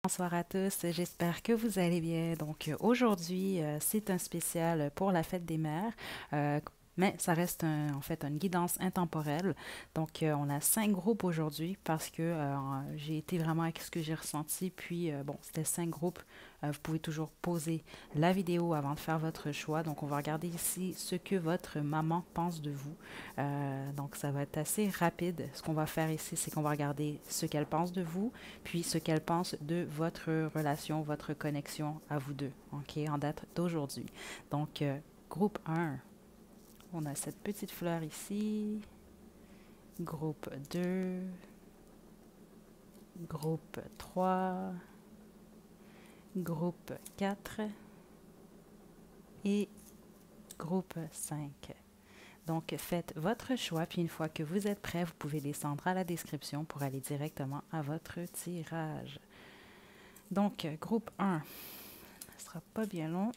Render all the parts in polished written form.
Bonsoir à tous, j'espère que vous allez bien. Donc aujourd'hui, c'est un spécial pour la fête des mères, mais ça reste en fait une guidance intemporelle. Donc on a 5 groupes aujourd'hui parce que j'ai été vraiment avec ce que j'ai ressenti. Puis bon, c'était 5 groupes. Vous pouvez toujours pauser la vidéo avant de faire votre choix. Donc on va regarder ici ce que votre maman pense de vous. Donc ça va être assez rapide. Ce qu'on va faire ici, c'est qu'on va regarder ce qu'elle pense de vous puis ce qu'elle pense de votre relation, votre connexion à vous deux, OK, en date d'aujourd'hui. Donc, groupe 1, on a cette petite fleur ici. Groupe 2, groupe 3, groupe 4 et groupe 5. Donc, faites votre choix, puis une fois que vous êtes prêt, vous pouvez descendre à la description pour aller directement à votre tirage. Donc, groupe 1, ce ne sera pas bien long.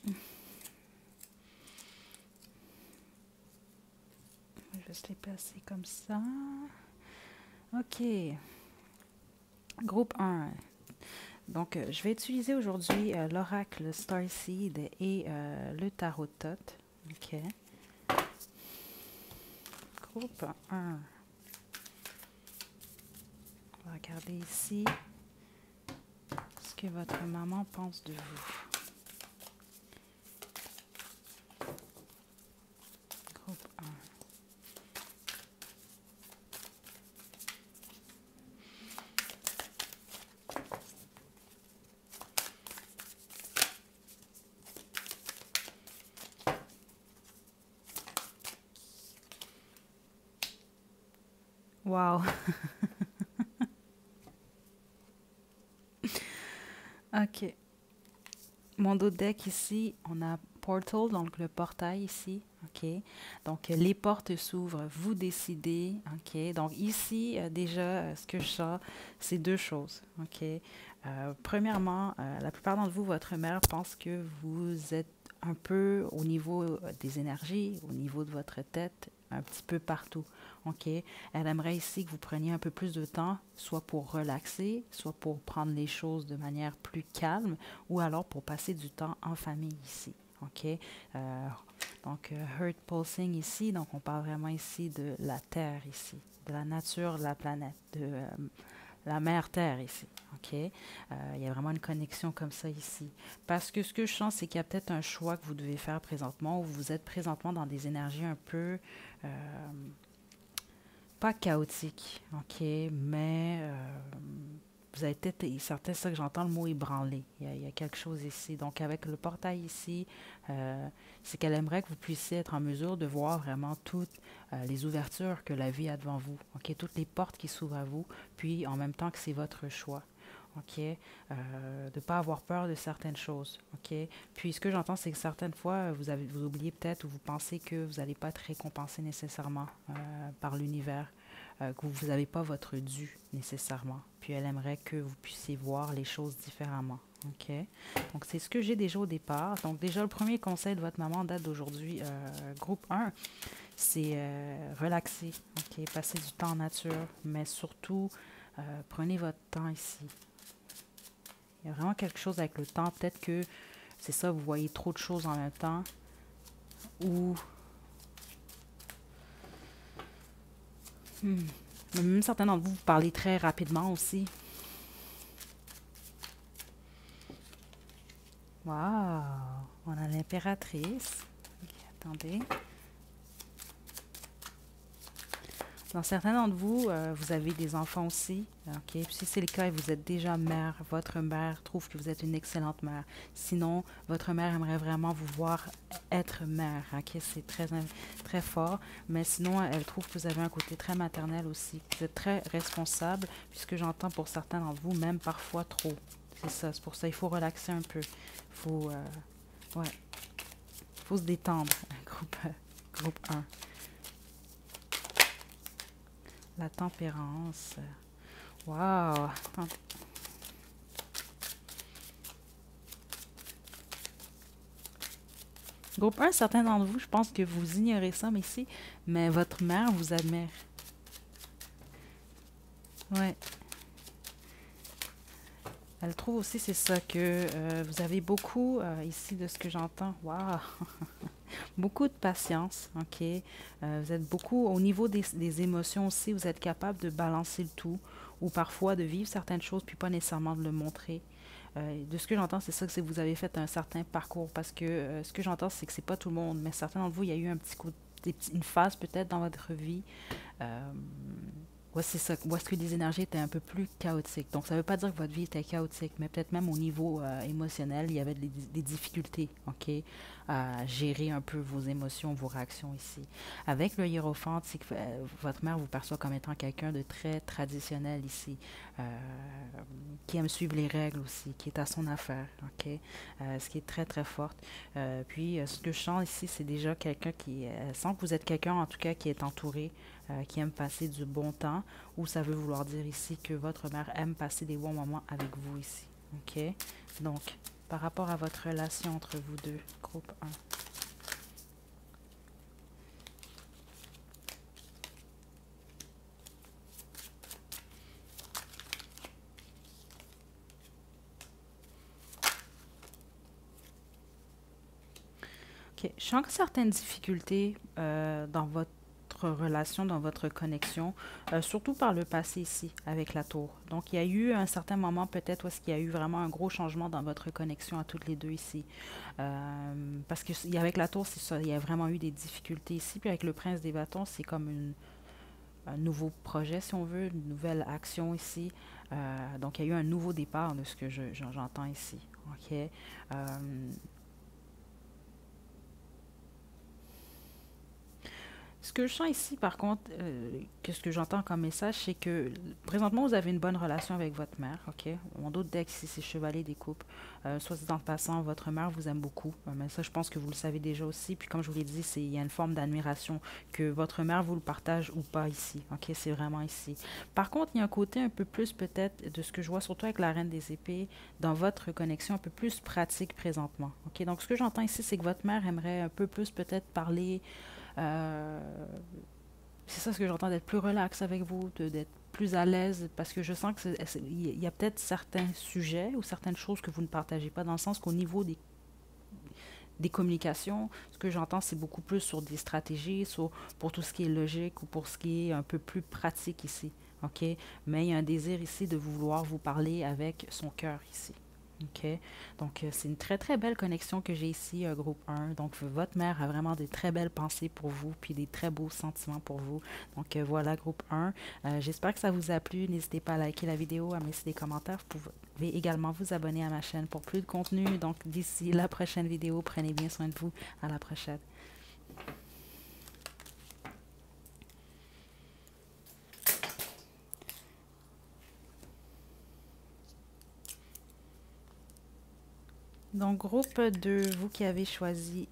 Je vais juste les placer comme ça. OK. Groupe 1. Donc, je vais utiliser aujourd'hui l'oracle Starseed et le tarot Tot. OK. Groupe 1. On va regarder ici ce que votre maman pense de vous. Groupe 1. Wow. OK. Mon dos deck ici, on a Portal, donc le portail ici, OK? Donc, les portes s'ouvrent, vous décidez, OK? Donc, ici, déjà, ce que je sens, c'est deux choses, OK? Premièrement, la plupart d'entre vous, votre mère pense que vous êtes un peu au niveau des énergies, au niveau de votre tête, un petit peu partout, OK? Elle aimerait ici que vous preniez un peu plus de temps, soit pour relaxer, soit pour prendre les choses de manière plus calme, ou alors pour passer du temps en famille ici. OK? Donc, Heart Pulsing ici, donc on parle vraiment ici de la Terre ici, de la nature, de la planète, de la mère Terre ici. OK? Il y a vraiment une connexion comme ça ici. Parce que ce que je sens, c'est qu'il y a peut-être un choix que vous devez faire présentement, ou vous êtes présentement dans des énergies un peu pas chaotiques, OK? Mais vous avez peut-être, certains, c'est ça que j'entends le mot ébranlé. Il y a quelque chose ici. Donc, avec le portail ici, c'est qu'elle aimerait que vous puissiez être en mesure de voir vraiment toutes les ouvertures que la vie a devant vous. OK? Toutes les portes qui s'ouvrent à vous, puis en même temps que c'est votre choix. OK? De ne pas avoir peur de certaines choses. OK? Puis, ce que j'entends, c'est que certaines fois, vous oubliez peut-être ou vous pensez que vous n'allez pas être récompensé nécessairement par l'univers, que vous n'avez pas votre dû nécessairement. Puis elle aimerait que vous puissiez voir les choses différemment. OK? Donc, c'est ce que j'ai déjà au départ. Donc, déjà, le premier conseil de votre maman date d'aujourd'hui, groupe 1, c'est relaxer. OK? Passer du temps en nature, mais surtout, prenez votre temps ici. Il y a vraiment quelque chose avec le temps. Peut-être que c'est ça, vous voyez trop de choses en même temps. Ou même certains d'entre vous, vous parlez très rapidement aussi. Waouh! On a l'impératrice. Ok, attendez. Dans certains d'entre vous, vous avez des enfants aussi. OK? Puis si c'est le cas et vous êtes déjà mère, votre mère trouve que vous êtes une excellente mère. Sinon, votre mère aimerait vraiment vous voir être mère. OK? C'est très, très fort. Mais sinon, elle trouve que vous avez un côté très maternel aussi. Vous êtes très responsable, puisque j'entends pour certains d'entre vous, même parfois trop. C'est ça. C'est pour ça il faut relaxer un peu. Il faut, ouais, faut se détendre. Groupe 1. La tempérance. Wow! Attendez. Groupe 1, certains d'entre vous, je pense que vous ignorez ça, mais ici, mais votre mère vous admire. Ouais. Elle trouve aussi, c'est ça, que vous avez beaucoup, ici, de ce que j'entends. Waouh! Beaucoup de patience, ok? Vous êtes beaucoup, au niveau des émotions aussi, vous êtes capable de balancer le tout, ou parfois de vivre certaines choses, puis pas nécessairement de le montrer. De ce que j'entends, c'est ça, que vous avez fait un certain parcours, parce que ce que j'entends, c'est que c'est pas tout le monde, mais certains d'entre vous, il y a eu un petit coup, une phase peut-être dans votre vie. euh, Ouais, c'est ça. Où est-ce que les énergies étaient un peu plus chaotiques. Donc, ça ne veut pas dire que votre vie était chaotique, mais peut-être même au niveau émotionnel, il y avait des difficultés, OK, à gérer un peu vos émotions, vos réactions ici. Avec le hiérophante, c'est que votre mère vous perçoit comme étant quelqu'un de très traditionnel ici, euh, qui aime suivre les règles aussi, qui est à son affaire, OK, ce qui est très, très forte. Puis, ce que je sens ici, c'est déjà quelqu'un qui sent que vous êtes quelqu'un, en tout cas, qui est entouré, qui aime passer du bon temps, ou ça veut vouloir dire ici que votre mère aime passer des bons moments avec vous ici. OK? Donc, par rapport à votre relation entre vous deux, groupe 1. OK. Je sens que certaines difficultés dans votre relation, dans votre connexion, surtout par le passé ici, avec la tour. Donc, il y a eu un certain moment peut-être où est-ce qu'il y a eu vraiment un gros changement dans votre connexion à toutes les deux ici. Parce que avec la tour, c'est ça, il y a vraiment eu des difficultés ici. Puis avec le prince des bâtons, c'est comme un nouveau projet, si on veut, une nouvelle action ici. Donc, il y a eu un nouveau départ de ce que j'entends ici. OK? Ce que je sens ici, par contre, que ce que j'entends comme message, c'est que présentement, vous avez une bonne relation avec votre mère, OK? Mon autre deck ici, c'est Chevalier des Coupes. Soit dit en passant, votre mère vous aime beaucoup, mais ça, je pense que vous le savez déjà aussi. Puis comme je vous l'ai dit, il y a une forme d'admiration que votre mère vous le partage ou pas ici, OK? C'est vraiment ici. Par contre, il y a un côté un peu plus peut-être de ce que je vois, surtout avec la Reine des Épées, dans votre connexion un peu plus pratique présentement, OK? Donc, ce que j'entends ici, c'est que votre mère aimerait un peu plus peut-être parler. Euh, c'est ça ce que j'entends, d'être plus relax avec vous, d'être plus à l'aise, parce que je sens que il y a peut-être certains sujets ou certaines choses que vous ne partagez pas, dans le sens qu'au niveau des communications, ce que j'entends, c'est beaucoup plus sur des stratégies, pour tout ce qui est logique ou pour ce qui est un peu plus pratique ici. OK? Mais il y a un désir ici de vouloir vous parler avec son cœur ici. OK? Donc, c'est une très, très belle connexion que j'ai ici, groupe 1. Donc, votre mère a vraiment des très belles pensées pour vous, puis des très beaux sentiments pour vous. Donc, voilà, groupe 1. J'espère que ça vous a plu. N'hésitez pas à liker la vidéo, à me laisser des commentaires. Vous pouvez également vous abonner à ma chaîne pour plus de contenu. Donc, d'ici la prochaine vidéo, prenez bien soin de vous. À la prochaine. Donc, groupe 2, vous qui avez choisi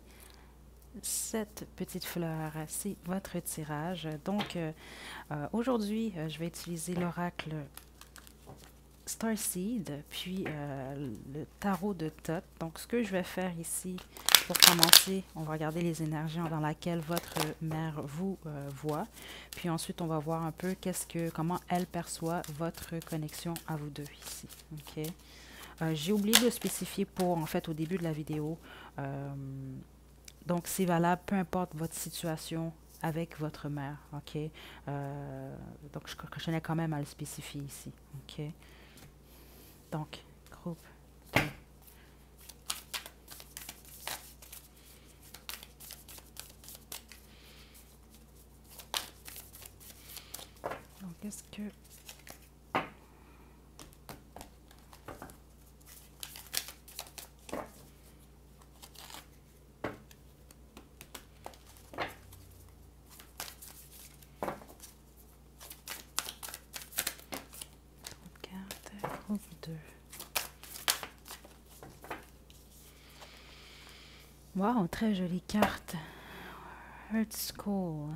cette petite fleur, c'est votre tirage. Donc, aujourd'hui, je vais utiliser l'oracle Starseed, puis le tarot de Thoth. Donc, ce que je vais faire ici, pour commencer, on va regarder les énergies dans lesquelles votre mère vous voit. Puis ensuite, on va voir un peu comment elle perçoit votre connexion à vous deux ici. OK? J'ai oublié de spécifier en fait, au début de la vidéo. Donc, c'est valable, peu importe votre situation avec votre mère, OK? Donc, je tenais quand même à le spécifier ici, OK? Donc, groupe 2. Donc, est-ce que... Carte, groupe 2. Wow, très jolie carte. Heart School.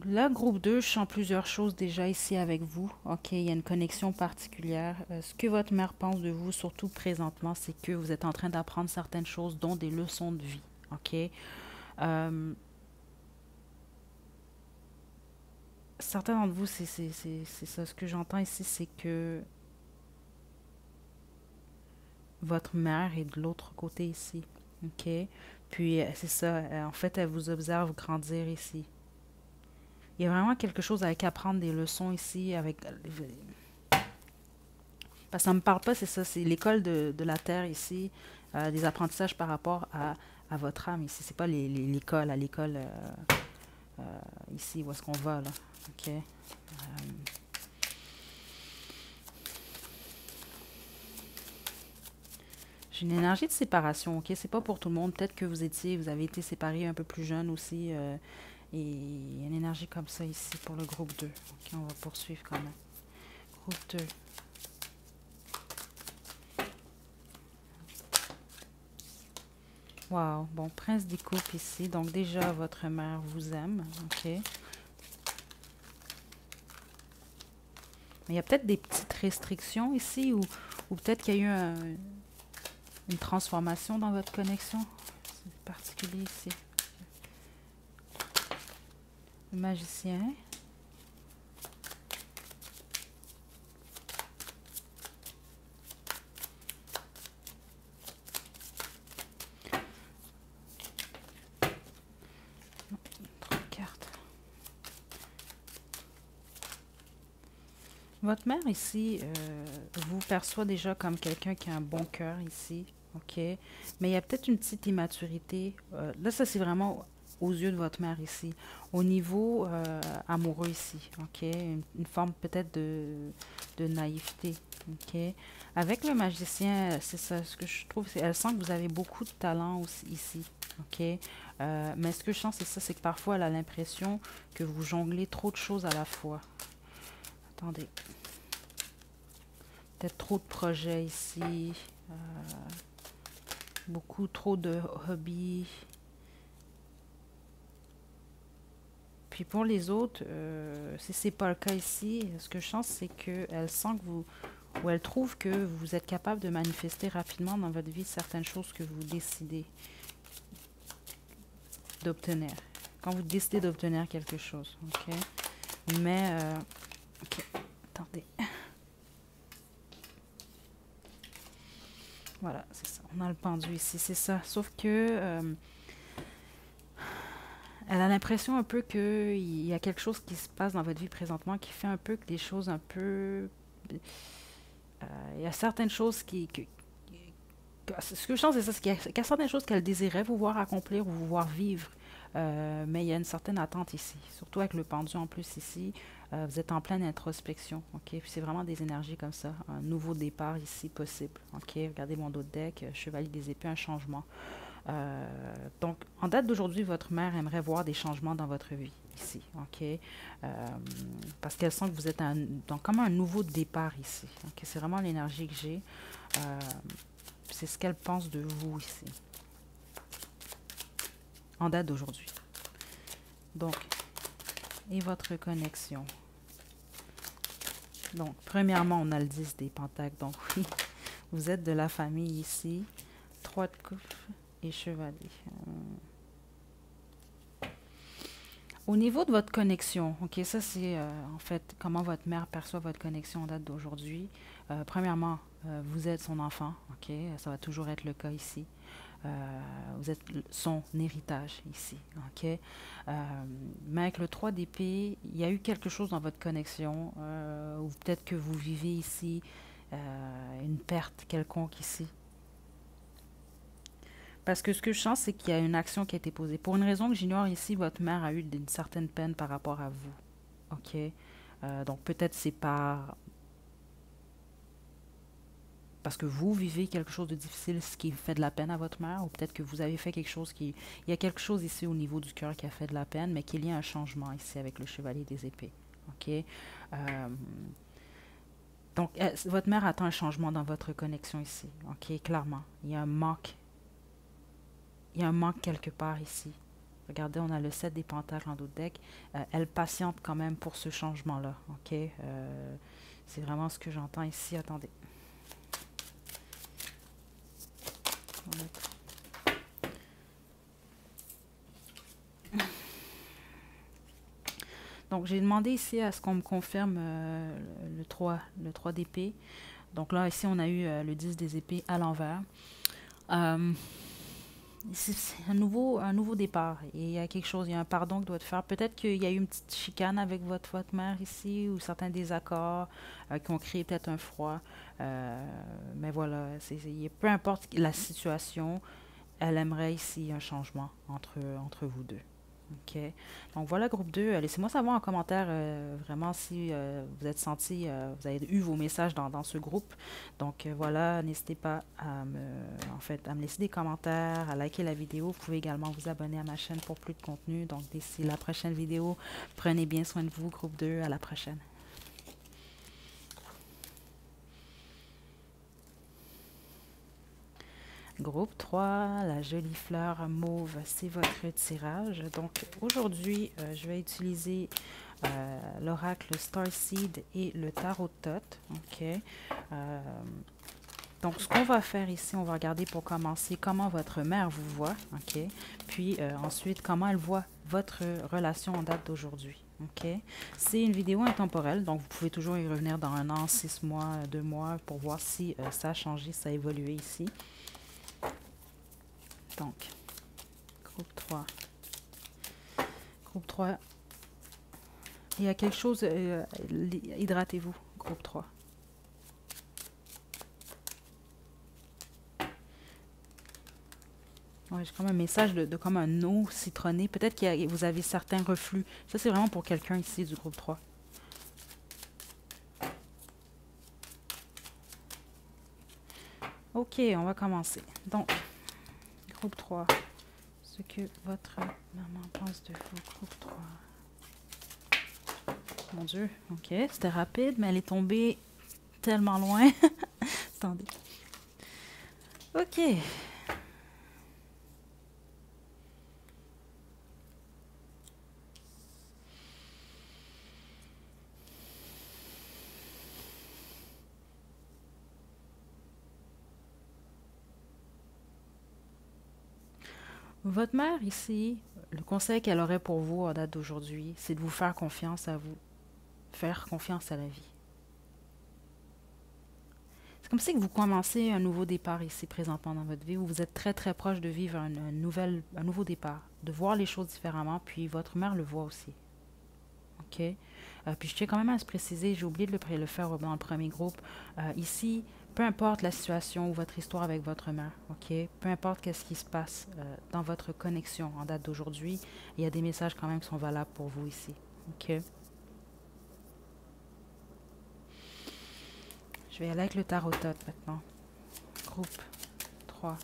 Le groupe 2, je sens plusieurs choses déjà ici avec vous. OK, il y a une connexion particulière. Ce que votre mère pense de vous, surtout présentement, c'est que vous êtes en train d'apprendre certaines choses, dont des leçons de vie. OK? certains d'entre vous, c'est ça. Ce que j'entends ici, c'est que votre mère est de l'autre côté ici. OK? Puis, c'est ça. En fait, elle vous observe grandir ici. Il y a vraiment quelque chose avec apprendre des leçons ici, avec... Parce que ça me parle pas, c'est ça. C'est l'école de la Terre ici, des apprentissages par rapport à votre âme ici. C'est pas l'école, à l'école ici, où est-ce qu'on va, là. OK? J'ai une énergie de séparation, OK? C'est pas pour tout le monde. Peut-être que vous avez été séparés un peu plus jeune aussi. Et il y a une énergie comme ça ici pour le groupe 2. OK, on va poursuivre quand même. Groupe 2. Wow. Bon, prince des coupes ici. Donc déjà, votre mère vous aime. OK? Mais il y a peut-être des petites restrictions ici ou peut-être qu'il y a eu une transformation dans votre connexion. C'est particulier ici. Le magicien. Trois cartes. Votre mère ici vous perçoit déjà comme quelqu'un qui a un bon cœur ici. OK? Mais il y a peut-être une petite immaturité. Là, ça, c'est vraiment aux yeux de votre mère ici. Au niveau amoureux ici. OK? Une forme peut-être de naïveté. OK? Avec le magicien, c'est ça. Ce que je trouve, c'est elle sent que vous avez beaucoup de talent aussi ici. OK? Mais ce que je sens, c'est ça. C'est que parfois, elle a l'impression que vous jonglez trop de choses à la fois. Attendez. Peut-être trop de projets ici. Beaucoup trop de hobbies. Puis pour les autres, si c'est pas le cas ici, ce que je sens, c'est qu'elle sent que vous, ou elle trouve que vous êtes capable de manifester rapidement dans votre vie certaines choses que vous décidez d'obtenir. Quand vous décidez d'obtenir quelque chose, ok? Mais, ok, attendez. Voilà, c'est ça. On a le pendu ici, c'est ça. Sauf que elle a l'impression un peu qu'il y a quelque chose qui se passe dans votre vie présentement qui fait un peu que des choses un peu... il y a certaines choses ce que je sens, c'est ça, c'est qu'il y a certaines choses qu'elle désirait vous voir accomplir ou vous voir vivre. Mais il y a une certaine attente ici, surtout avec le pendu en plus ici. Vous êtes en pleine introspection, ok? Puis c'est vraiment des énergies comme ça, un nouveau départ ici possible, ok? Regardez mon dos de deck, chevalier des épées, un changement. Donc, en date d'aujourd'hui, votre mère aimerait voir des changements dans votre vie ici, ok? Parce qu'elle sent que vous êtes dans comme un nouveau départ ici, ok? C'est vraiment l'énergie que j'ai. C'est ce qu'elle pense de vous ici, en date d'aujourd'hui. Donc, et votre connexion. Donc, premièrement, on a le 10 des pentacles. Donc, oui, vous êtes de la famille ici. 3 de coupe et chevalier. Au niveau de votre connexion, ok, ça c'est en fait comment votre mère perçoit votre connexion en date d'aujourd'hui. Premièrement, vous êtes son enfant, ok, ça va toujours être le cas ici. Vous êtes son héritage ici, ok. Mais avec le 3 d'épée, il y a eu quelque chose dans votre connexion, ou peut-être que vous vivez ici une perte quelconque ici. Parce que ce que je sens, c'est qu'il y a une action qui a été posée. Pour une raison que j'ignore ici, votre mère a eu une certaine peine par rapport à vous. OK? Donc peut-être c'est parce que vous vivez quelque chose de difficile, ce qui fait de la peine à votre mère, ou peut-être que vous avez fait quelque chose qui... Il y a quelque chose ici au niveau du cœur qui a fait de la peine, mais qu'il y a un changement ici avec le chevalier des épées. OK? Donc, votre mère attend un changement dans votre connexion ici. OK? Clairement. Il y a un manque. Il y a un manque quelque part ici. Regardez, on a le 7 des pentacles en dos de deck. Elle patiente quand même pour ce changement-là. OK? C'est vraiment ce que j'entends ici. Attendez. Donc, j'ai demandé ici à ce qu'on me confirme le 3 d'épée. Donc là, ici, on a eu le 10 des épées à l'envers. Euh, c'est un nouveau départ. Et il y a quelque chose, il y a un pardon qui doit être fait. Peut-être qu'il y a eu une petite chicane avec votre mère ici, ou certains désaccords qui ont créé peut-être un froid. Mais voilà, peu importe la situation, elle aimerait ici un changement entre vous deux. OK. Donc voilà, groupe 2. Laissez-moi savoir en commentaire vraiment si vous êtes senti, vous avez eu vos messages dans ce groupe. Donc voilà, n'hésitez pas à me laisser des commentaires, à liker la vidéo. Vous pouvez également vous abonner à ma chaîne pour plus de contenu. Donc d'ici la prochaine vidéo, prenez bien soin de vous, groupe 2. À la prochaine. Groupe 3, la jolie fleur mauve, c'est votre tirage. Donc aujourd'hui, je vais utiliser l'oracle Starseed et le tarot Tot. OK. Donc, ce qu'on va faire ici, on va regarder pour commencer comment votre mère vous voit. OK. Puis ensuite, comment elle voit votre relation en date d'aujourd'hui. OK. C'est une vidéo intemporelle, donc vous pouvez toujours y revenir dans 1 an, 6 mois, 2 mois pour voir si ça a changé, ça a évolué ici. Donc, groupe 3. Groupe 3. Il y a quelque chose, hydratez-vous, groupe 3. Ouais, j'ai comme un message de comme un eau citronnée. Peut-être que vous avez certains reflux. Ça, c'est vraiment pour quelqu'un ici du groupe 3. OK, on va commencer. Donc, groupe 3. Ce que votre maman pense de vous, groupe 3. Mon Dieu, OK, c'était rapide, mais elle est tombée tellement loin. Attendez. OK. Votre mère ici, le conseil qu'elle aurait pour vous en date d'aujourd'hui, c'est de vous faire confiance à vous. Faire confiance à la vie. C'est comme si que vous commencez un nouveau départ ici présentement dans votre vie, où vous êtes très très proche de vivre un nouveau départ, de voir les choses différemment, puis votre mère le voit aussi. OK? Puis je tiens quand même à se préciser, j'ai oublié de le faire dans le premier groupe. Ici, peu importe la situation ou votre histoire avec votre mère, OK? Peu importe qu'est-ce qui se passe dans votre connexion en date d'aujourd'hui, il y a des messages quand même qui sont valables pour vous ici. OK? Je vais aller avec le tarot Tot maintenant. Groupe 3.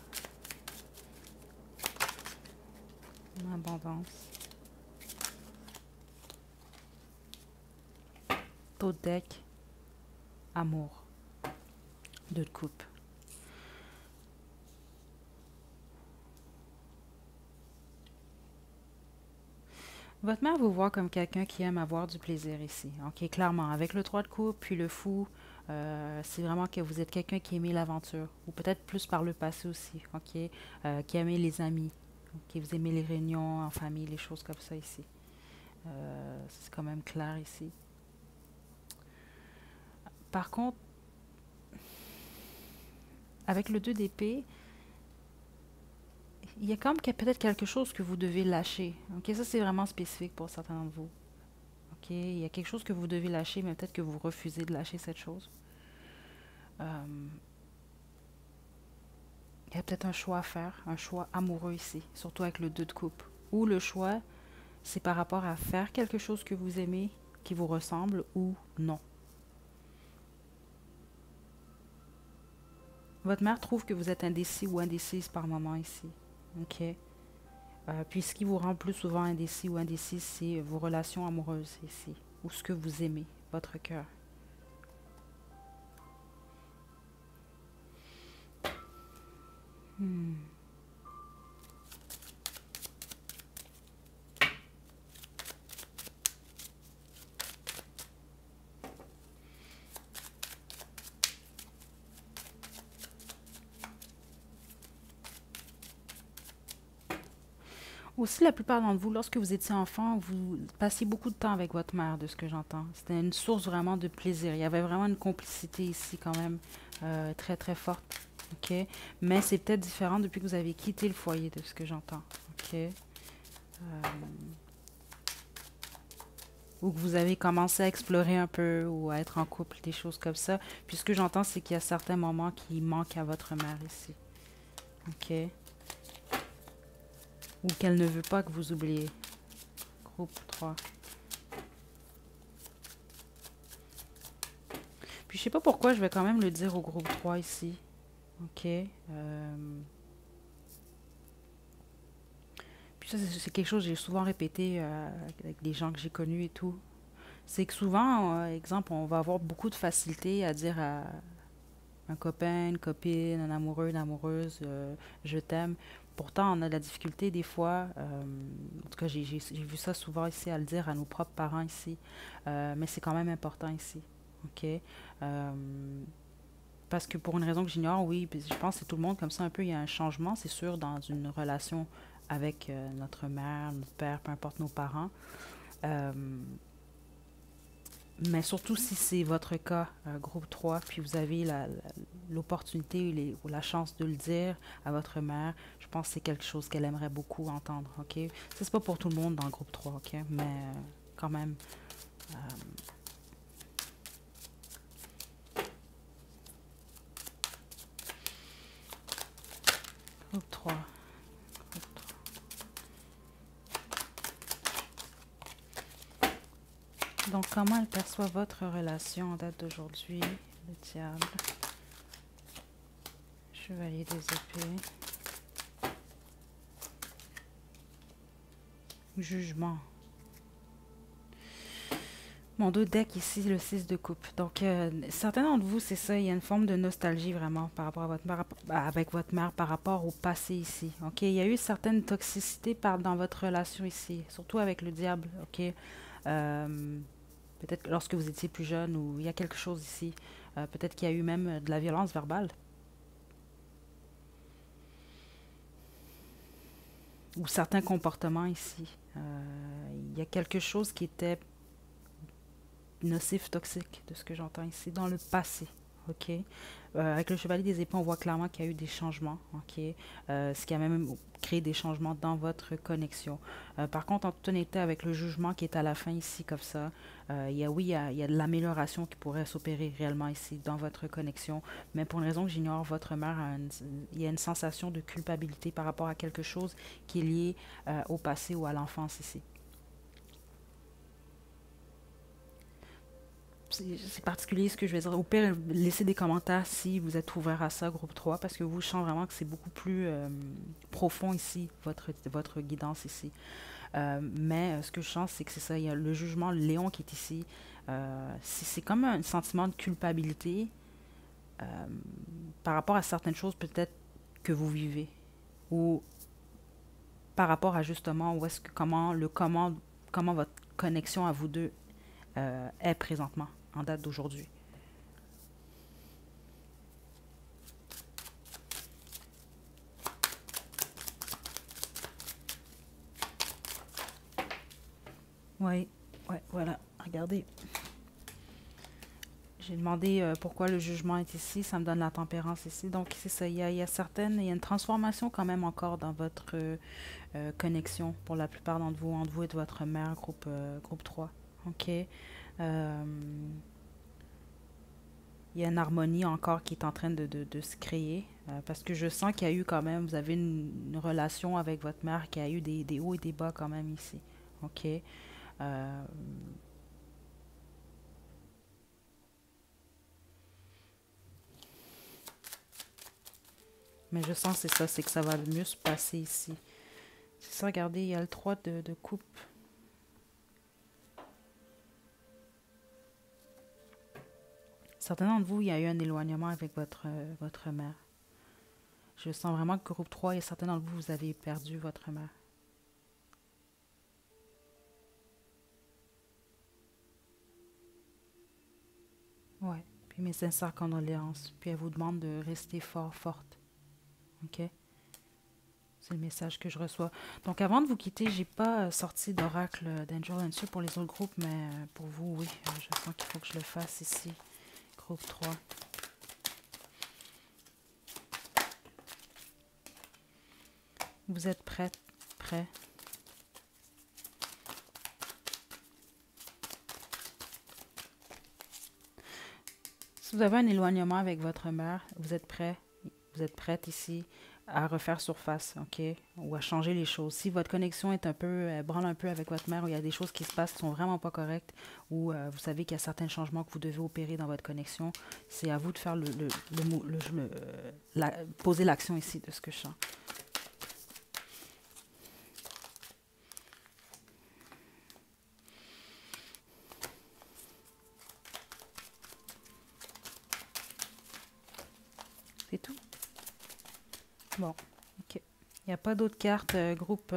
Abondance. Tot deck. Amour. 2 de coupe. Votre mère vous voit comme quelqu'un qui aime avoir du plaisir ici. OK, clairement. Avec le 3 de coupe, puis le fou, c'est vraiment que vous êtes quelqu'un qui aimait l'aventure. Ou peut-être plus par le passé aussi. OK? Qui aimait les amis. OK, vous aimez les réunions en famille, les choses comme ça ici. C'est quand même clair ici. Par contre, avec le 2 d'épée, il y a comme peut-être quelque chose que vous devez lâcher. OK, ça c'est vraiment spécifique pour certains d'entre vous. OK, il y a quelque chose que vous devez lâcher, mais peut-être que vous refusez de lâcher cette chose. Il y a peut-être un choix à faire, un choix amoureux ici, surtout avec le 2 de coupe. Ou le choix, c'est par rapport à faire quelque chose que vous aimez, qui vous ressemble, ou non. Votre mère trouve que vous êtes indécis ou indécise par moment ici. OK? Puis ce qui vous rend plus souvent indécis ou indécise, c'est vos relations amoureuses ici, ou ce que vous aimez, votre cœur. Aussi, la plupart d'entre vous, lorsque vous étiez enfant, vous passiez beaucoup de temps avec votre mère, de ce que j'entends. C'était une source vraiment de plaisir. Il y avait vraiment une complicité ici quand même très très forte. OK? Mais c'est peut-être différent depuis que vous avez quitté le foyer, de ce que j'entends. OK? Ou que vous avez commencé à explorer un peu ou à être en couple, des choses comme ça. Puis ce que j'entends, c'est qu'il y a certains moments qui manquent à votre mère ici. OK? Ou qu'elle ne veut pas que vous oubliez. Groupe 3. Puis je sais pas pourquoi, je vais quand même le dire au groupe 3 ici. OK? Puis ça, c'est quelque chose que j'ai souvent répété avec des gens que j'ai connus et tout. C'est que souvent, exemple, on va avoir beaucoup de facilité à dire à un copain, une copine, un amoureux, une amoureuse, je t'aime. Pourtant, on a de la difficulté des fois, en tout cas j'ai vu ça souvent ici, à le dire à nos propres parents ici, mais c'est quand même important ici. OK? Euh, Parce que pour une raison que j'ignore, oui, puis je pense que c'est tout le monde comme ça un peu, il y a un changement, c'est sûr, dans une relation avec notre mère, notre père, peu importe nos parents. Euh, mais surtout si c'est votre cas, groupe 3, puis vous avez l'opportunité ou la chance de le dire à votre mère, je pense que c'est quelque chose qu'elle aimerait beaucoup entendre, OK? Ça, c'est pas pour tout le monde dans le groupe 3, OK? Mais quand même, euh, groupe 3. Donc, comment elle perçoit votre relation en date d'aujourd'hui? Le diable. Chevalier des épées. Jugement. Mon dos deck ici, le 6 de coupe. Donc, certains d'entre vous, c'est ça, il y a une forme de nostalgie vraiment par rapport à votre mère, avec votre mère par rapport au passé ici. OK? Il y a eu certaines toxicités dans votre relation ici, surtout avec le diable. OK? Euh, Peut-être lorsque vous étiez plus jeune ou il y a quelque chose ici. Peut-être qu'il y a eu même de la violence verbale ou certains comportements ici. Il y a quelque chose qui était nocif, toxique, de ce que j'entends ici, dans le passé. OK? Avec le chevalier des épées, on voit clairement qu'il y a eu des changements. OK? Ce qui a même créé des changements dans votre connexion. Par contre, en toute honnêteté, avec le jugement qui est à la fin ici, comme ça, oui, il y a de l'amélioration qui pourrait s'opérer réellement ici dans votre connexion. Mais pour une raison que j'ignore, votre mère, il y a une sensation de culpabilité par rapport à quelque chose qui est lié au passé ou à l'enfance ici. C'est particulier ce que je vais dire. Au pire, laissez des commentaires si vous êtes ouvert à ça, groupe 3, parce que vous, je sens vraiment que c'est beaucoup plus profond ici, votre guidance ici. Mais ce que je sens, c'est que c'est ça, il y a le jugement, le Léon qui est ici. C'est comme un sentiment de culpabilité euh, par rapport à certaines choses peut-être que vous vivez. Ou par rapport à justement où est-ce que, comment votre connexion à vous deux est présentement, en date d'aujourd'hui. Oui, ouais, voilà. Regardez. J'ai demandé pourquoi le jugement est ici. Ça me donne la tempérance ici. Donc, c'est ça. Il y a une transformation quand même encore dans votre connexion pour la plupart d'entre vous, entre vous et de votre mère, groupe 3. OK. Euh, il y a une harmonie encore qui est en train de se créer. Parce que je sens qu'il y a eu quand même, vous avez une relation avec votre mère qui a eu des hauts et des bas quand même ici. OK. Euh, mais je sens que c'est ça, c'est que ça va mieux se passer ici. C'est ça, regardez, il y a le 3 de coupe. Certainement de vous, il y a eu un éloignement avec votre mère. Je sens vraiment que groupe 3, il y a certains d'entre vous, vous avez perdu votre mère. Ouais. Puis mes sincères condoléances. Puis elle vous demande de rester fort, forte. OK? C'est le message que je reçois. Donc, avant de vous quitter, j'ai pas sorti d'oracle d'Angel Answer pour les autres groupes, mais pour vous, oui, je sens qu'il faut que je le fasse ici. Groupe 3. Vous êtes prêts? Prêts? Si vous avez un éloignement avec votre mère, vous êtes prêts? Vous êtes prête ici à refaire surface, OK? Ou à changer les choses. Si votre connexion est un peu, branle un peu avec votre mère, ou il y a des choses qui se passent qui sont vraiment pas correctes, ou vous savez qu'il y a certains changements que vous devez opérer dans votre connexion, c'est à vous de faire poser l'action ici de ce que je sens. C'est tout? Bon, OK. Il n'y a pas d'autres cartes groupe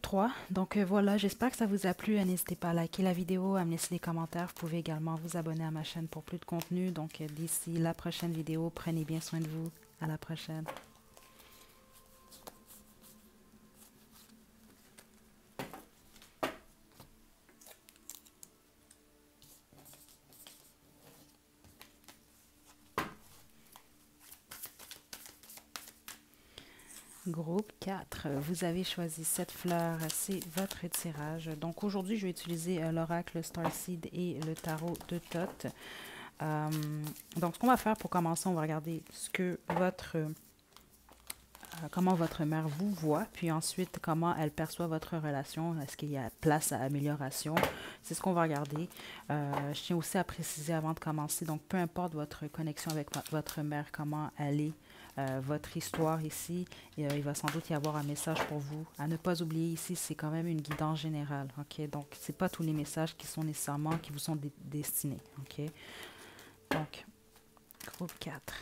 3. Donc voilà, j'espère que ça vous a plu. N'hésitez pas à liker la vidéo, à me laisser des commentaires. Vous pouvez également vous abonner à ma chaîne pour plus de contenu. Donc d'ici la prochaine vidéo, prenez bien soin de vous. À la prochaine. Groupe 4, vous avez choisi cette fleur, c'est votre tirage. Donc aujourd'hui, je vais utiliser l'oracle Starseed et le tarot de Thoth. Donc ce qu'on va faire pour commencer, on va regarder ce que comment votre mère vous voit, puis ensuite comment elle perçoit votre relation. Est-ce qu'il y a place à amélioration? C'est ce qu'on va regarder. Je tiens aussi à préciser avant de commencer, donc peu importe votre connexion avec votre mère, comment elle est, votre histoire ici, il va sans doute y avoir un message pour vous. À ne pas oublier ici, c'est quand même une guidance générale. OK? Donc, ce n'est pas tous les messages qui sont nécessairement, qui vous sont destinés. OK? Donc, groupe 4.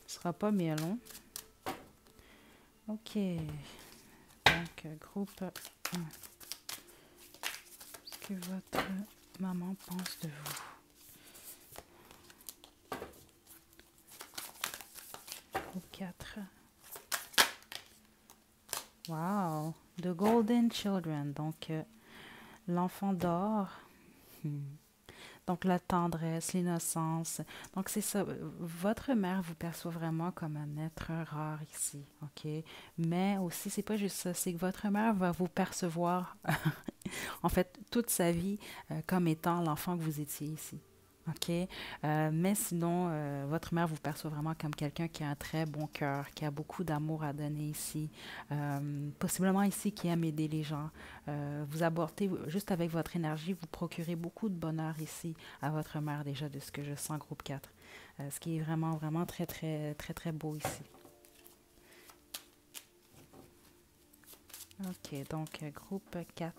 Ce sera pas bien long. OK. Donc, groupe 1. Ce que votre maman pense de vous. Groupe 4. Wow. The Golden Children. Donc, l'enfant d'or. Donc, la tendresse, l'innocence. Donc, c'est ça. Votre mère vous perçoit vraiment comme un être rare ici, OK? Mais aussi, c'est pas juste ça. C'est que votre mère va vous percevoir, en fait, toute sa vie comme étant l'enfant que vous étiez ici. OK? Mais sinon, votre mère vous perçoit vraiment comme quelqu'un qui a un très bon cœur, qui a beaucoup d'amour à donner ici, possiblement ici qui aime aider les gens. Vous apportez, juste avec votre énergie, vous procurez beaucoup de bonheur ici à votre mère déjà de ce que je sens groupe 4. Ce qui est vraiment, vraiment très, très, très, très beau ici. OK, donc groupe 4.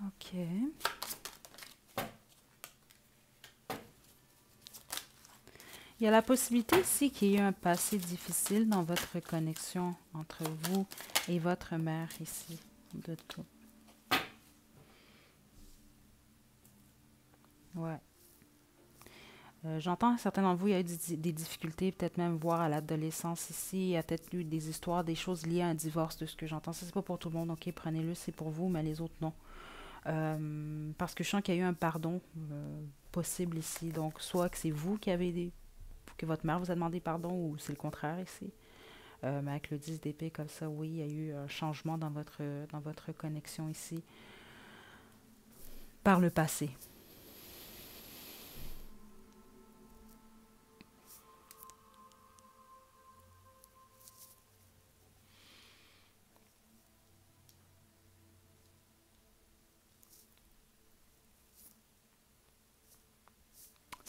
OK. Il y a la possibilité ici qu'il y ait un passé difficile dans votre connexion entre vous et votre mère ici, de tout. Ouais. J'entends certains d'entre vous, il y a eu des difficultés, peut-être même voir à l'adolescence ici. Il y a peut-être eu des histoires, des choses liées à un divorce de ce que j'entends. Ça, c'est pas pour tout le monde, ok, prenez-le, c'est pour vous, mais les autres, non. Parce que je sens qu'il y a eu un pardon possible ici. Donc, soit que c'est vous qui avez que votre mère vous a demandé pardon, ou c'est le contraire ici. Mais avec le 10 d'épée comme ça, oui, il y a eu un changement dans votre connexion ici par le passé.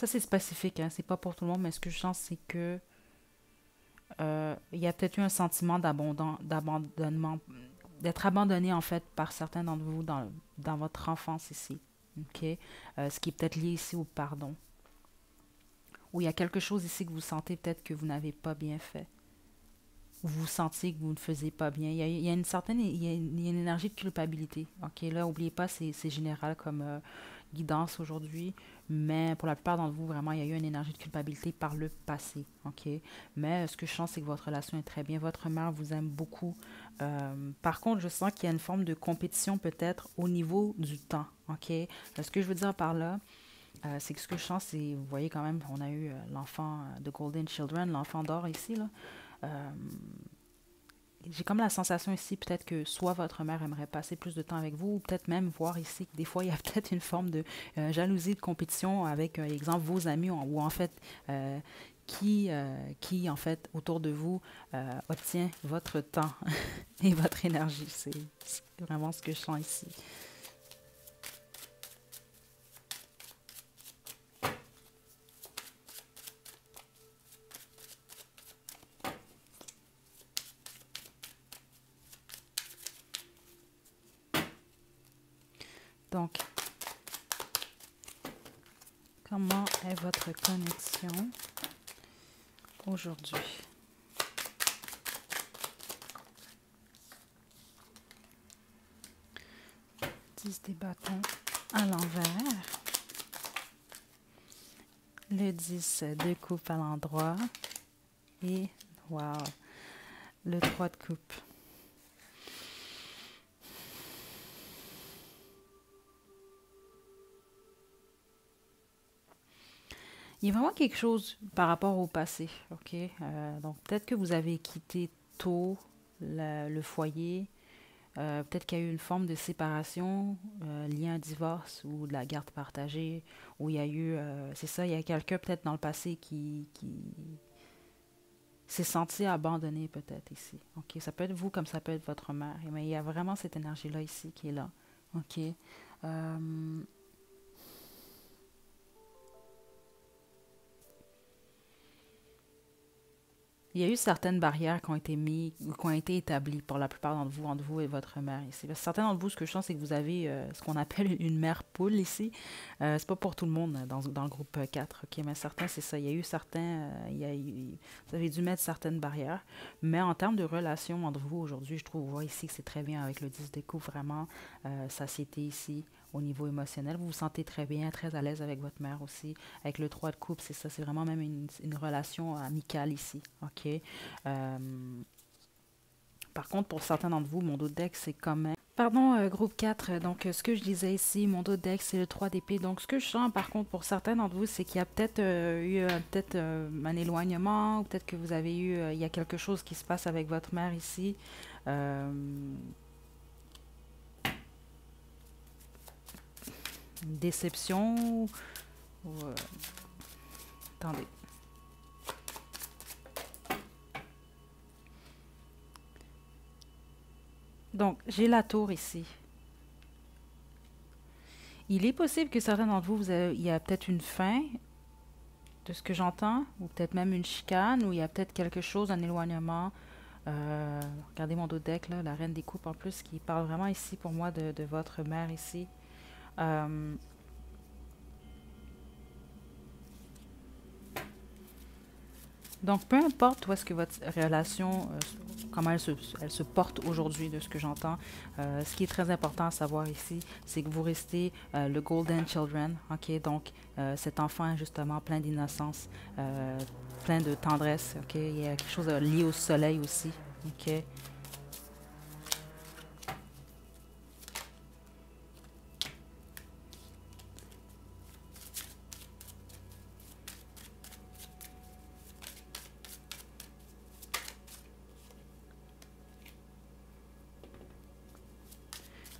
Ça, c'est spécifique, hein, c'est pas pour tout le monde, mais ce que je sens, c'est que il y a peut-être eu un sentiment d'abandonnement, d'être abandonné en fait par certains d'entre vous dans votre enfance ici. OK? Ce qui est peut-être lié ici au pardon. Ou il y a quelque chose ici que vous sentez peut-être que vous n'avez pas bien fait. Ou vous sentiez que vous ne faisiez pas bien. Il y a une certaine, il y a une énergie de culpabilité. OK? Là, n'oubliez pas, c'est général comme guidance aujourd'hui, mais pour la plupart d'entre vous, vraiment, il y a eu une énergie de culpabilité par le passé, ok? Mais ce que je sens, c'est que votre relation est très bien. Votre mère vous aime beaucoup. Par contre, je sens qu'il y a une forme de compétition peut-être au niveau du temps, ok? Ce que je veux dire par là, c'est que ce que je sens, c'est, vous voyez quand même, on a eu l'enfant de Golden Children, l'enfant d'or ici, là. Euh, j'ai comme la sensation ici, peut-être que soit votre mère aimerait passer plus de temps avec vous, ou peut-être même voir ici que des fois, il y a peut-être une forme de jalousie, de compétition avec, exemple, vos amis, ou en fait, euh, en fait, autour de vous, obtient votre temps et votre énergie. C'est vraiment ce que je sens ici. Donc, comment est votre connexion aujourd'hui? 10 des bâtons à l'envers. Le 10 de coupe à l'endroit. Et, wow, le 3 de coupe. Il y a vraiment quelque chose par rapport au passé, ok? Donc, peut-être que vous avez quitté tôt le foyer. Peut-être qu'il y a eu une forme de séparation liée à un divorce ou de la garde partagée, où il y a eu, c'est ça, il y a quelqu'un peut-être dans le passé qui s'est senti abandonné peut-être ici. Ok, ça peut être vous comme ça peut être votre mère, mais il y a vraiment cette énergie-là ici qui est là. Ok. Euh, Il y a eu certaines barrières qui ont été mises, qui ont été établies pour la plupart d'entre vous, entre vous et votre mère ici. Parce que certains d'entre vous, ce que je sens, c'est que vous avez ce qu'on appelle une mère poule ici. C'est pas pour tout le monde dans le groupe 4, ok? Mais certains, c'est ça. Il y a eu certains, vous avez dû mettre certaines barrières. Mais en termes de relation entre vous aujourd'hui, je trouve, vous voyez ici que c'est très bien avec le 10 de coupe, vraiment, satiété ici. Au niveau émotionnel, vous vous sentez très bien, très à l'aise avec votre mère aussi. Avec le 3 de coupe, c'est ça, c'est vraiment même une relation amicale ici, ok? Euh, Par contre, pour certains d'entre vous, mon dos de deck, c'est quand même... Pardon, groupe 4, donc ce que je disais ici, mon dos de deck, c'est le 3 d'épée. Donc ce que je sens, par contre, pour certains d'entre vous, c'est qu'il y a peut-être eu peut-être un éloignement, ou peut-être que vous avez eu... il y a quelque chose qui se passe avec votre mère ici. Une déception. Ou, attendez. Donc, j'ai la tour ici. Il est possible que certains d'entre vous, il y a peut-être une fin de ce que j'entends, ou peut-être même une chicane, ou il y a peut-être quelque chose, un éloignement. Regardez mon dos de deck, là, la reine des coupes en plus, qui parle vraiment ici pour moi de votre mère ici. Euh, Donc, peu importe où est-ce que votre relation, comment elle se porte aujourd'hui, de ce que j'entends, ce qui est très important à savoir ici, c'est que vous restez le Golden Children, ok? Donc, cet enfant, justement, plein d'innocence, plein de tendresse, ok? Il y a quelque chose lié au soleil aussi, ok?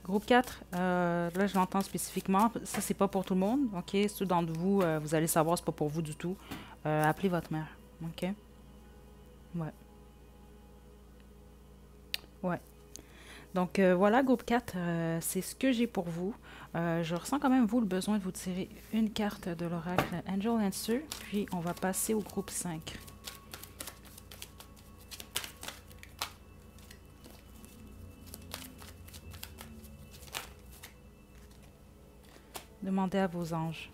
Groupe 4, là je l'entends spécifiquement, ça c'est pas pour tout le monde, ok? Ceux d'entre vous, vous allez savoir, c'est pas pour vous du tout. Appelez votre mère, ok? Ouais, ouais. Donc voilà, groupe 4, c'est ce que j'ai pour vous. Je ressens quand même, vous, le besoin de vous tirer une carte de l'oracle Angel Answer, puis on va passer au groupe 5. Demandez à vos anges.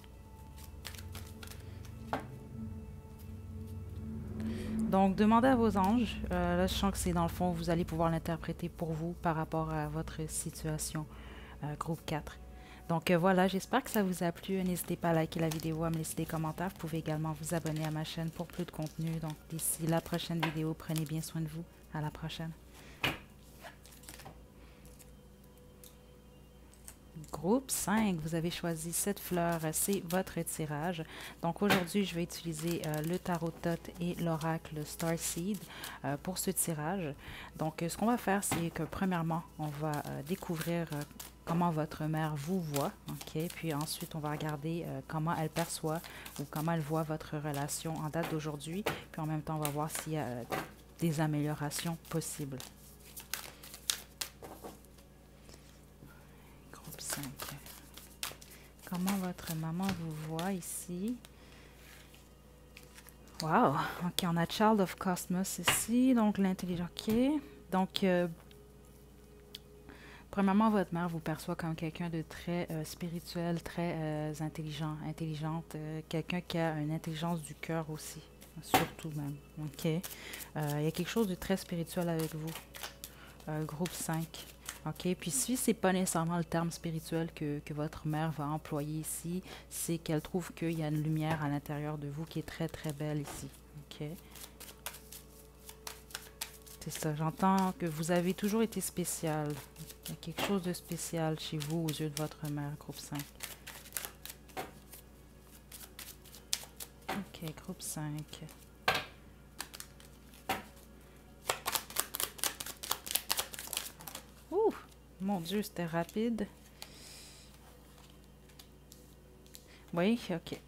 Donc, demandez à vos anges. Là, je sens que c'est dans le fond, vous allez pouvoir l'interpréter pour vous par rapport à votre situation, groupe 4. Donc voilà, j'espère que ça vous a plu. N'hésitez pas à liker la vidéo, à me laisser des commentaires. Vous pouvez également vous abonner à ma chaîne pour plus de contenu. Donc d'ici la prochaine vidéo, prenez bien soin de vous. À la prochaine. Groupe 5, vous avez choisi cette fleur, c'est votre tirage. Donc aujourd'hui, je vais utiliser le tarot Thoth et l'oracle Starseed pour ce tirage. Donc ce qu'on va faire, c'est que premièrement, on va découvrir comment votre mère vous voit, ok? Puis ensuite, on va regarder comment elle perçoit ou comment elle voit votre relation en date d'aujourd'hui. Puis en même temps, on va voir s'il y a des améliorations possibles. Groupe 5. Comment votre maman vous voit ici? Wow! Ok, on a Child of Cosmos ici, donc l'intelligence. Ok. Donc, premièrement, votre mère vous perçoit comme quelqu'un de très spirituel, très intelligente, quelqu'un qui a une intelligence du cœur aussi, surtout même. Ok. Il y a quelque chose de très spirituel avec vous. Groupe 5. OK. Puis si c'est pas nécessairement le terme spirituel que votre mère va employer ici, c'est qu'elle trouve qu'il y a une lumière à l'intérieur de vous qui est très, très belle ici. OK. C'est ça. J'entends que vous avez toujours été spécial. Il y a quelque chose de spécial chez vous aux yeux de votre mère, groupe 5. OK, groupe 5. Ouh! Mon Dieu, c'était rapide. Oui, OK.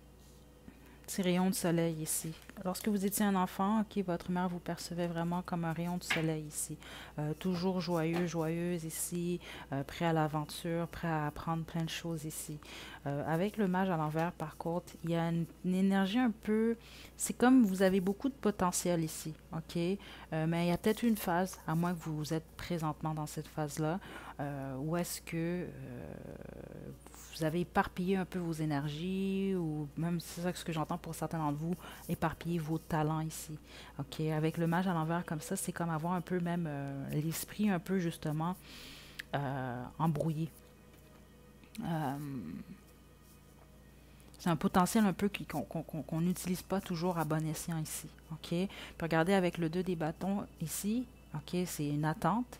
Petit rayon de soleil ici. Lorsque vous étiez un enfant, ok, votre mère vous percevait vraiment comme un rayon de soleil ici. Toujours joyeux, joyeuse ici, prêt à l'aventure, prêt à apprendre plein de choses ici. Avec le mage à l'envers, par contre, il y a une énergie un peu... C'est comme vous avez beaucoup de potentiel ici, ok? Mais il y a peut-être une phase, à moins que vous êtes présentement dans cette phase-là, où est-ce que vous avez éparpillé un peu vos énergies, ou même, c'est ça ce que j'entends pour certains d'entre vous, éparpiller vos talents ici. OK, avec le mage à l'envers comme ça, c'est comme avoir un peu même l'esprit un peu justement embrouillé. Euh, c'est un potentiel un peu qu'on n'utilise pas toujours à bon escient ici. OK? Puis regardez avec le 2 des bâtons ici, OK, c'est une attente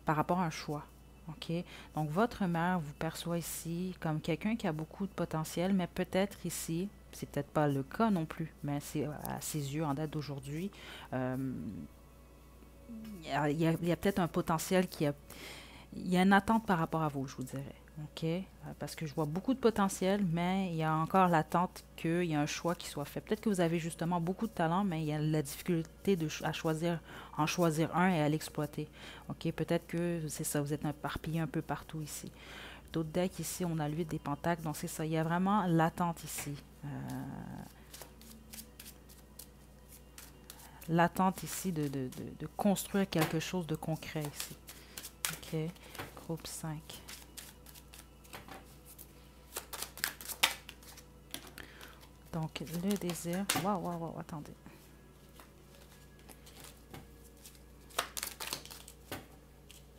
par rapport à un choix. OK? Donc, votre mère vous perçoit ici comme quelqu'un qui a beaucoup de potentiel, mais peut-être ici, c'est peut-être pas le cas non plus, mais c'est à ses yeux en date d'aujourd'hui, il y a peut-être un potentiel qui a... Il y a une attente par rapport à vous, je vous dirais. OK? Parce que je vois beaucoup de potentiel, mais il y a encore l'attente qu'il y ait un choix qui soit fait. Peut-être que vous avez justement beaucoup de talent, mais il y a la difficulté à en choisir un et à l'exploiter. OK? Peut-être que c'est ça, vous êtes éparpillé un peu partout ici. D'autres decks ici, on a le 8 des pentacles, donc c'est ça. Il y a vraiment l'attente ici. L'attente ici de construire quelque chose de concret ici. OK? Groupe 5. Donc, le désir. Waouh, attendez.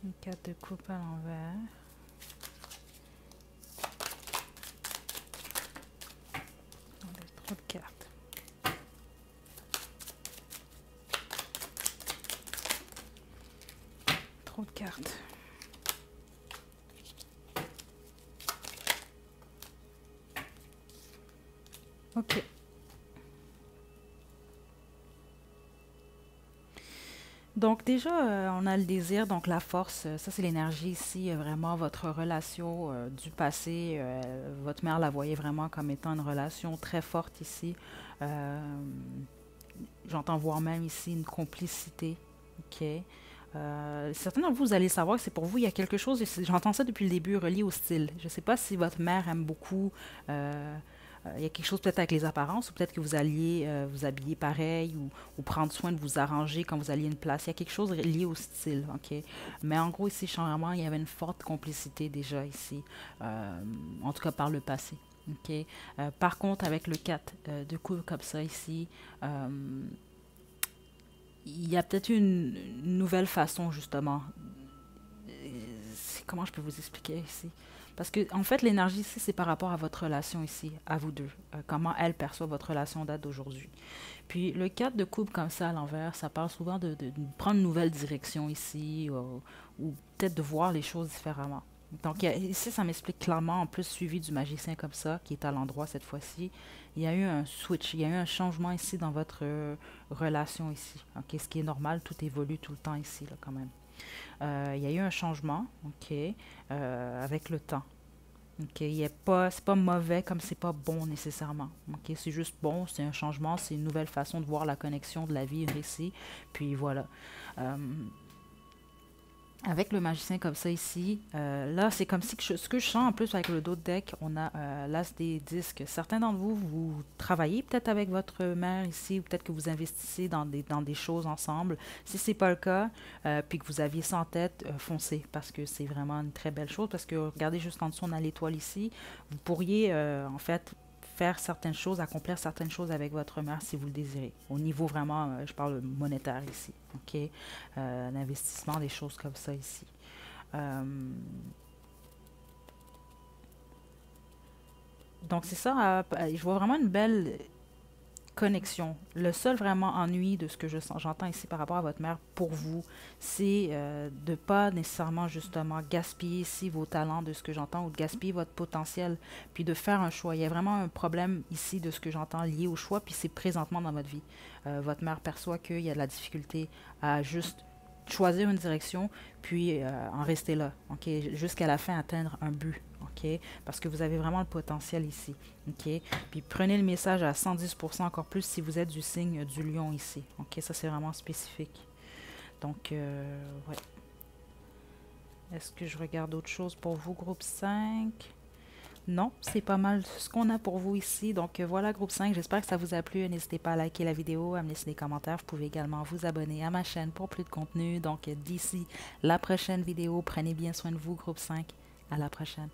Une carte de coupe à l'envers. On a trop de cartes. Trop de cartes. OK. Donc déjà, on a le désir, donc la force, ça c'est l'énergie ici, vraiment votre relation du passé, votre mère la voyait vraiment comme étant une relation très forte ici. Euh, J'entends voir même ici une complicité, ok? Certains d'entre vous, vous allez savoir que c'est pour vous, il y a quelque chose, j'entends ça depuis le début, relié au style. Je ne sais pas si votre mère aime beaucoup, il y a quelque chose peut-être avec les apparences, ou peut-être que vous alliez vous habiller pareil, ou prendre soin de vous arranger quand vous alliez à une place. Il y a quelque chose lié au style, ok? Mais en gros, ici, je sens vraiment, il y avait une forte complicité déjà ici, en tout cas par le passé. Ok. Par contre, avec le 4 de coupe comme ça ici, euh, il y a peut-être une nouvelle façon justement. Comment je peux vous expliquer ici? Parce que en fait, l'énergie ici, c'est par rapport à votre relation ici, à vous deux. Comment elle perçoit votre relation date d'aujourd'hui. Puis le 4 de coupe comme ça à l'envers, ça parle souvent de prendre une nouvelle direction ici, ou peut-être de voir les choses différemment. Donc ici, ça m'explique clairement, en plus suivi du magicien comme ça, qui est à l'endroit cette fois-ci, il y a eu un switch, il y a eu un changement ici dans votre relation ici. Ok, ce qui est normal, tout évolue tout le temps ici, là, quand même. Il y a eu un changement, ok, avec le temps. Ok, c'est pas mauvais comme c'est pas bon nécessairement. Ok, c'est juste bon, c'est un changement, c'est une nouvelle façon de voir la connexion de la vie ici. Puis voilà. Euh, Avec le magicien comme ça ici, là, c'est comme si ce que je sens en plus avec le dos de deck, on a l'as des disques. Certains d'entre vous, vous travaillez peut-être avec votre mère ici, ou peut-être que vous investissez dans des choses ensemble. Si c'est pas le cas, puis que vous aviez ça en tête, foncez, parce que c'est vraiment une très belle chose. Parce que regardez juste en dessous, on a l'étoile ici. Vous pourriez, en fait, faire certaines choses, accomplir certaines choses avec votre mère si vous le désirez. Au niveau vraiment, je parle monétaire ici, ok? L'investissement, des choses comme ça ici. Euh, donc c'est ça, je vois vraiment une belle connexion. Le seul vraiment ennui de ce que j'entends ici par rapport à votre mère pour vous, c'est de ne pas nécessairement justement gaspiller ici vos talents de ce que j'entends ou de gaspiller votre potentiel, puis de faire un choix. Il y a vraiment un problème ici de ce que j'entends lié au choix, puis c'est présentement dans votre vie. Votre mère perçoit qu'il y a de la difficulté à juste choisir une direction, puis en rester là, ok, jusqu'à la fin atteindre un but, ok, parce que vous avez vraiment le potentiel ici, ok, puis prenez le message à 110% encore plus si vous êtes du signe du lion ici, ok, ça c'est vraiment spécifique. Donc, ouais. Est-ce que je regarde autre chose pour vous, groupe 5? Non, c'est pas mal ce qu'on a pour vous ici. Donc voilà, groupe 5, j'espère que ça vous a plu. N'hésitez pas à liker la vidéo, à me laisser des commentaires. Vous pouvez également vous abonner à ma chaîne pour plus de contenu. Donc d'ici la prochaine vidéo, prenez bien soin de vous, groupe 5. À la prochaine.